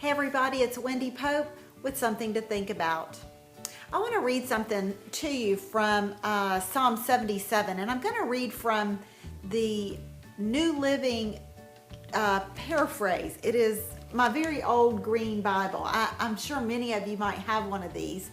Hey everybody, it's Wendy Pope with something to think about. I want to read something to you from Psalm 77, and I'm going to read from the New Living paraphrase. It is my very old green Bible. I'm sure many of you might have one of these,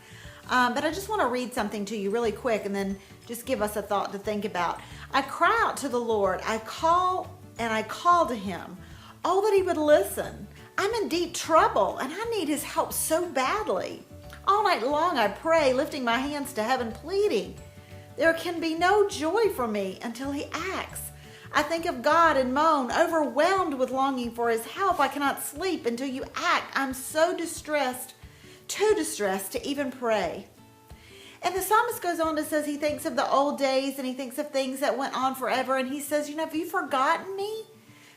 but I just want to read something to you really quick and then just give us a thought to think about. I cry out to the Lord. I call to him. Oh, that he would listen. I'm in deep trouble and I need his help so badly. All night long I pray, lifting my hands to heaven, pleading. There can be no joy for me until he acts. I think of God and moan, overwhelmed with longing for his help. I cannot sleep until you act. I'm so distressed, too distressed to even pray. And the psalmist goes on to says he thinks of the old days and he thinks of things that went on forever. And he says, have you forgotten me?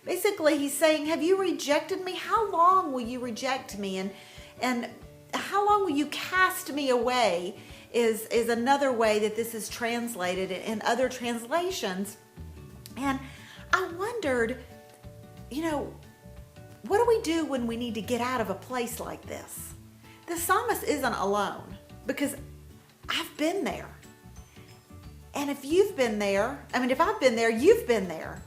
Basically, he's saying, have you rejected me? How long will you reject me? And how long will you cast me away is another way that this is translated in other translations. And I wondered, what do we do when we need to get out of a place like this? The psalmist isn't alone because I've been there. And if you've been there, if I've been there, you've been there.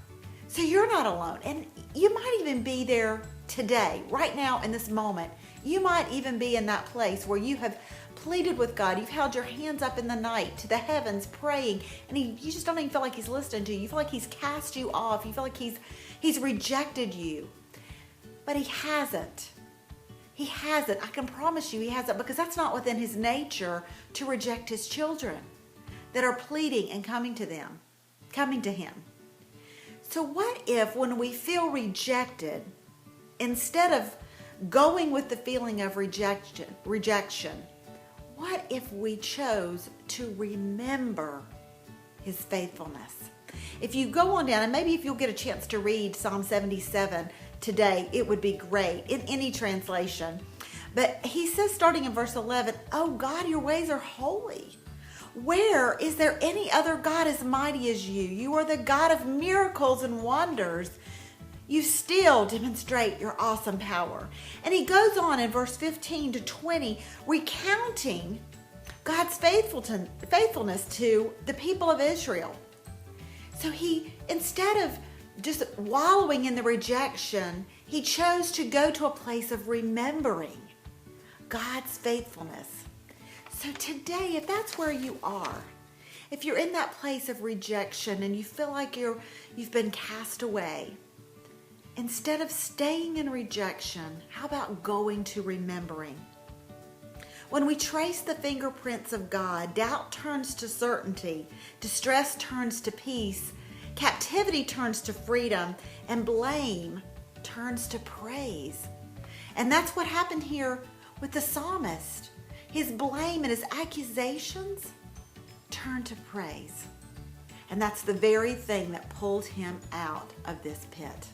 So you're not alone. And you might even be there today, right now in this moment. You might even be in that place where you have pleaded with God. You've held your hands up in the night to the heavens praying, and you just don't even feel like he's listening to you. You feel like he's cast you off. You feel like he's rejected you. But he hasn't. He hasn't. I can promise you he hasn't, because that's not within his nature to reject his children that are pleading and coming to him. So what if when we feel rejected, instead of going with the feeling of rejection, what if we chose to remember his faithfulness? If you go on down, and maybe if you'll get a chance to read Psalm 77 today, it would be great in any translation. But he says, starting in verse 11, "Oh God, your ways are holy. Where is there any other God as mighty as you? You are the God of miracles and wonders. You still demonstrate your awesome power." And he goes on in verse 15 to 20, recounting God's faithfulness to the people of Israel. So he, instead of just wallowing in the rejection, he chose to go to a place of remembering God's faithfulness. So today, if that's where you are, if you're in that place of rejection and you feel like you've been cast away, instead of staying in rejection, how about going to remembering? When we trace the fingerprints of God, doubt turns to certainty, distress turns to peace, captivity turns to freedom, and blame turns to praise. And that's what happened here with the psalmist. His blame and his accusations turned to praise. And that's the very thing that pulled him out of this pit.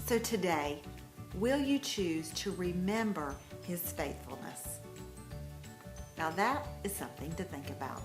So today, will you choose to remember his faithfulness? Now that is something to think about.